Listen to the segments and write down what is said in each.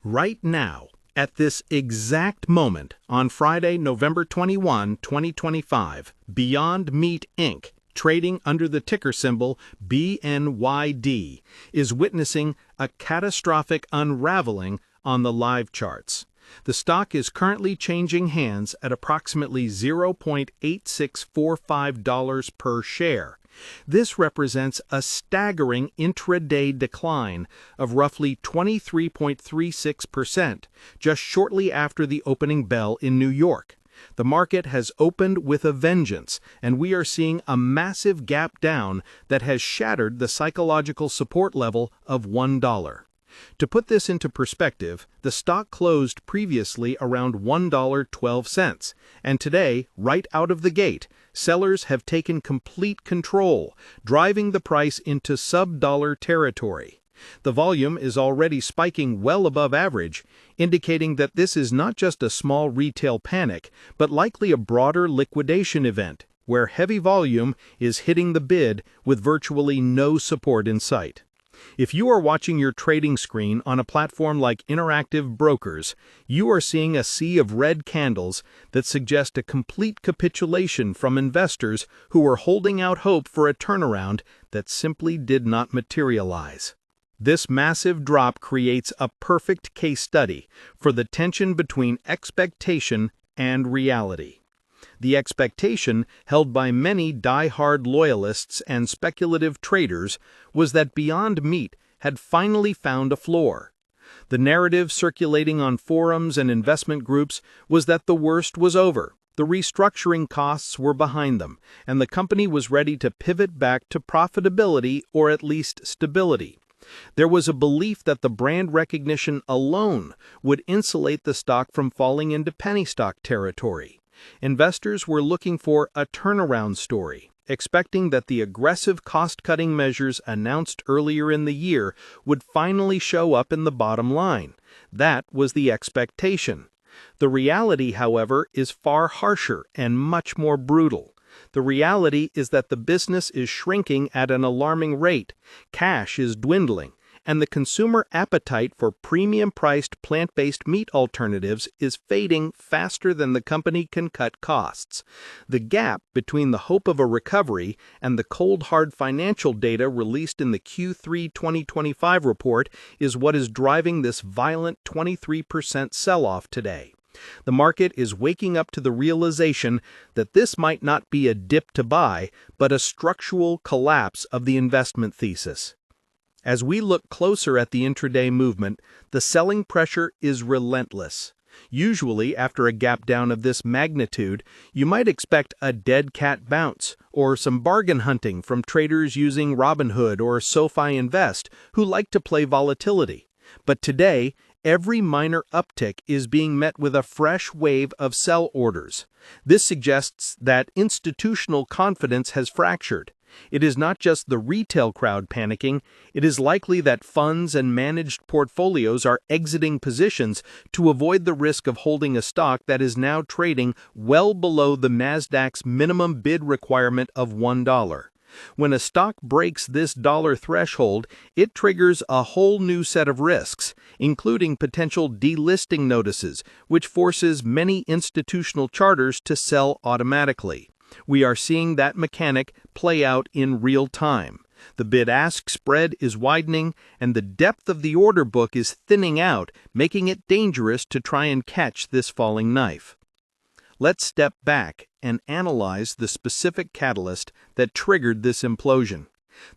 Right now, at this exact moment, on Friday, November 21, 2025, Beyond Meat Inc., trading under the ticker symbol BNYD, is witnessing a catastrophic unraveling on the live charts. The stock is currently changing hands at approximately $0.8645 per share. This represents a staggering intraday decline of roughly 23.36%, just shortly after the opening bell in New York. The market has opened with a vengeance, and we are seeing a massive gap down that has shattered the psychological support level of $1. To put this into perspective, the stock closed previously around $1.12, and today, right out of the gate, sellers have taken complete control, driving the price into sub-dollar territory. The volume is already spiking well above average, indicating that this is not just a small retail panic, but likely a broader liquidation event, where heavy volume is hitting the bid with virtually no support in sight. If you are watching your trading screen on a platform like Interactive Brokers, you are seeing a sea of red candles that suggest a complete capitulation from investors who were holding out hope for a turnaround that simply did not materialize. This massive drop creates a perfect case study for the tension between expectation and reality. The expectation, held by many die-hard loyalists and speculative traders, was that Beyond Meat had finally found a floor. The narrative circulating on forums and investment groups was that the worst was over, the restructuring costs were behind them, and the company was ready to pivot back to profitability or at least stability. There was a belief that the brand recognition alone would insulate the stock from falling into penny stock territory. Investors were looking for a turnaround story, expecting that the aggressive cost-cutting measures announced earlier in the year would finally show up in the bottom line. That was the expectation. The reality, however, is far harsher and much more brutal. The reality is that the business is shrinking at an alarming rate, cash is dwindling, and the consumer appetite for premium-priced plant-based meat alternatives is fading faster than the company can cut costs. The gap between the hope of a recovery and the cold hard financial data released in the Q3 2025 report is what is driving this violent 23% sell-off today. The market is waking up to the realization that this might not be a dip to buy, but a structural collapse of the investment thesis. As we look closer at the intraday movement, the selling pressure is relentless. Usually, after a gap down of this magnitude, you might expect a dead cat bounce or some bargain hunting from traders using Robinhood or SoFi Invest who like to play volatility. But today, every minor uptick is being met with a fresh wave of sell orders. This suggests that institutional confidence has fractured. It is not just the retail crowd panicking, it is likely that funds and managed portfolios are exiting positions to avoid the risk of holding a stock that is now trading well below the Nasdaq's minimum bid requirement of $1. When a stock breaks this dollar threshold, it triggers a whole new set of risks, including potential delisting notices, which forces many institutional charters to sell automatically. We are seeing that mechanic play out in real time. The bid-ask spread is widening, and the depth of the order book is thinning out, making it dangerous to try and catch this falling knife. Let's step back and analyze the specific catalyst that triggered this implosion.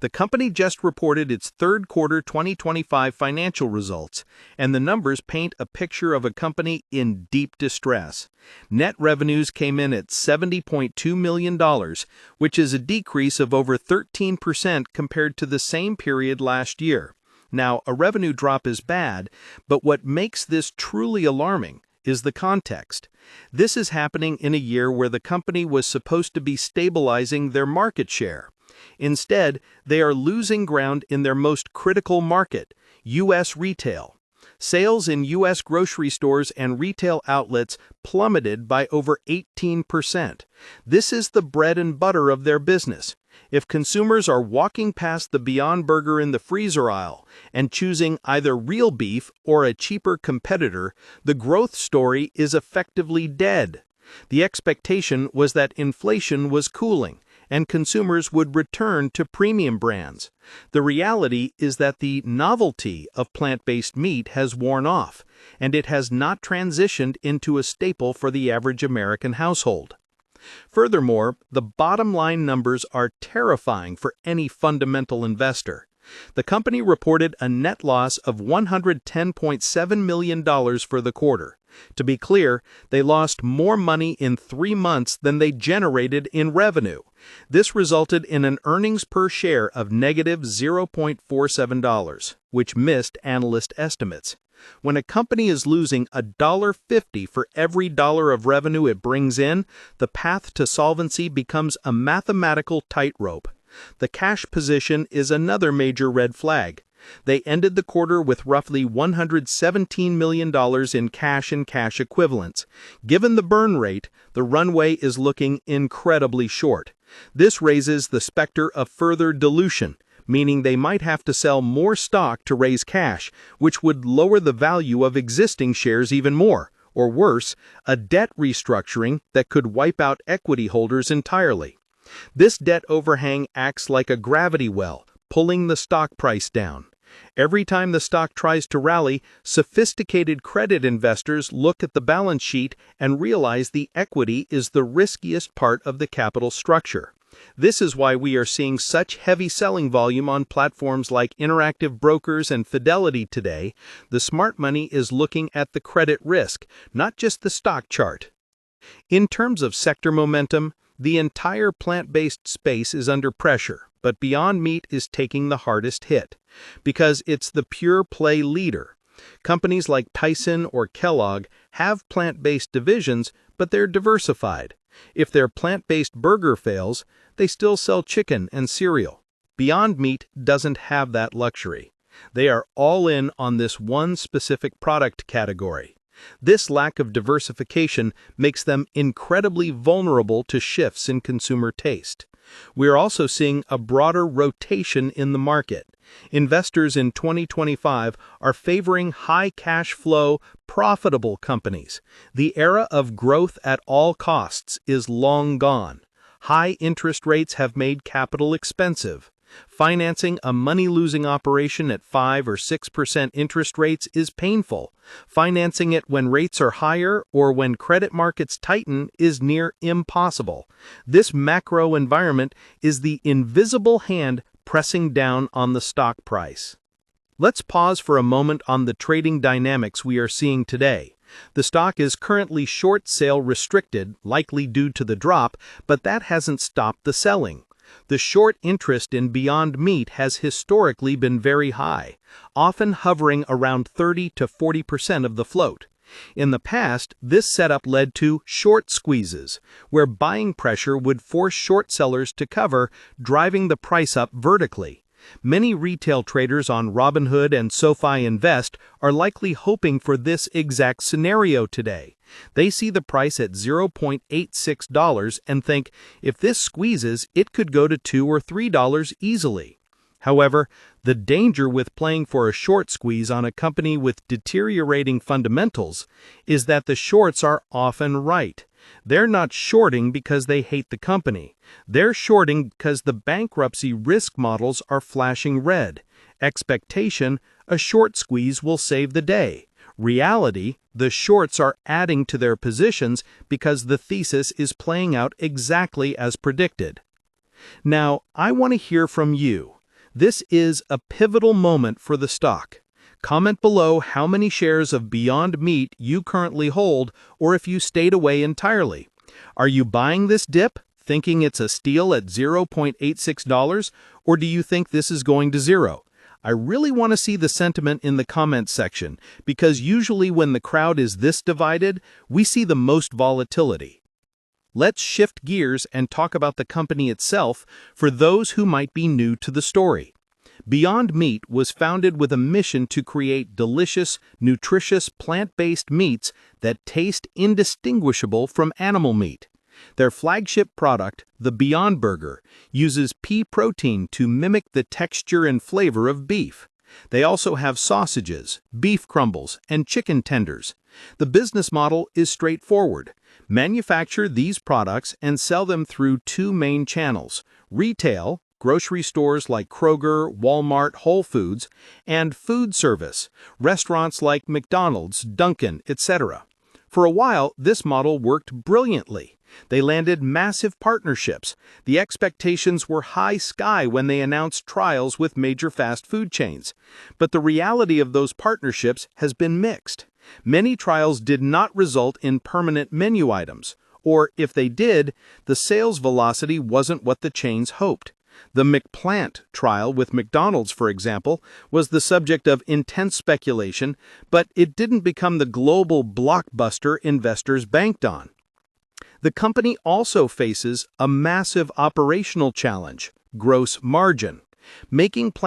The company just reported its third quarter 2025 financial results, and the numbers paint a picture of a company in deep distress. Net revenues came in at $70.2 million, which is a decrease of over 13% compared to the same period last year. Now, a revenue drop is bad, but what makes this truly alarming is the context. This is happening in a year where the company was supposed to be stabilizing their market share. Instead, they are losing ground in their most critical market, U.S. retail. Sales in U.S. grocery stores and retail outlets plummeted by over 18%. This is the bread and butter of their business. If consumers are walking past the Beyond Burger in the freezer aisle and choosing either real beef or a cheaper competitor, the growth story is effectively dead. The expectation was that inflation was cooling and consumers would return to premium brands. The reality is that the novelty of plant-based meat has worn off, and it has not transitioned into a staple for the average American household. Furthermore, the bottom-line numbers are terrifying for any fundamental investor. The company reported a net loss of $110.7 million for the quarter. To be clear, they lost more money in 3 months than they generated in revenue. This resulted in an earnings per share of negative $0.47, which missed analyst estimates. When a company is losing $1.50 for every dollar of revenue it brings in, the path to solvency becomes a mathematical tightrope. The cash position is another major red flag. They ended the quarter with roughly $117 million in cash and cash equivalents. Given the burn rate, the runway is looking incredibly short. This raises the specter of further dilution, meaning they might have to sell more stock to raise cash, which would lower the value of existing shares even more, or worse, a debt restructuring that could wipe out equity holders entirely. This debt overhang acts like a gravity well, pulling the stock price down. Every time the stock tries to rally, sophisticated credit investors look at the balance sheet and realize the equity is the riskiest part of the capital structure. This is why we are seeing such heavy selling volume on platforms like Interactive Brokers and Fidelity today. The smart money is looking at the credit risk, not just the stock chart. In terms of sector momentum, the entire plant-based space is under pressure, but Beyond Meat is taking the hardest hit because it's the pure play leader. Companies like Tyson or Kellogg have plant-based divisions, but they're diversified. If their plant-based burger fails, they still sell chicken and cereal. Beyond Meat doesn't have that luxury. They are all in on this one specific product category. This lack of diversification makes them incredibly vulnerable to shifts in consumer taste. We're also seeing a broader rotation in the market. Investors in 2025 are favoring high cash flow, profitable companies. The era of growth at all costs is long gone. High interest rates have made capital expensive. Financing a money-losing operation at 5 or 6% interest rates is painful. Financing it when rates are higher or when credit markets tighten is near impossible. This macro environment is the invisible hand pressing down on the stock price. Let's pause for a moment on the trading dynamics we are seeing today. The stock is currently short sale restricted, likely due to the drop, but that hasn't stopped the selling. The short interest in Beyond Meat has historically been very high, often hovering around 30 to 40% of the float. In the past, this setup led to short squeezes, where buying pressure would force short sellers to cover, driving the price up vertically. Many retail traders on Robinhood and SoFi Invest are likely hoping for this exact scenario today. They see the price at $0.86 and think, if this squeezes, it could go to $2 or $3 easily. However, the danger with playing for a short squeeze on a company with deteriorating fundamentals is that the shorts are often right. They're not shorting because they hate the company. They're shorting because the bankruptcy risk models are flashing red. Expectation, a short squeeze will save the day. Reality, the shorts are adding to their positions because the thesis is playing out exactly as predicted. Now, I want to hear from you. This is a pivotal moment for the stock. Comment below how many shares of Beyond Meat you currently hold, or if you stayed away entirely. Are you buying this dip, thinking it's a steal at $0.86, or do you think this is going to zero? I really want to see the sentiment in the comments section, because usually when the crowd is this divided, we see the most volatility. Let's shift gears and talk about the company itself for those who might be new to the story. Beyond Meat was founded with a mission to create delicious, nutritious, plant-based meats that taste indistinguishable from animal meat. Their flagship product, the Beyond Burger, uses pea protein to mimic the texture and flavor of beef. They also have sausages, beef crumbles, and chicken tenders. The business model is straightforward. Manufacture these products and sell them through two main channels: retail, grocery stores like Kroger, Walmart, Whole Foods, and food service, restaurants like McDonald's, Dunkin', etc. For a while, this model worked brilliantly. They landed massive partnerships. The expectations were high sky when they announced trials with major fast food chains. But the reality of those partnerships has been mixed. Many trials did not result in permanent menu items, or if they did, the sales velocity wasn't what the chains hoped. The McPlant trial with McDonald's, for example, was the subject of intense speculation, but it didn't become the global blockbuster investors banked on. The company also faces a massive operational challenge: gross margin. Making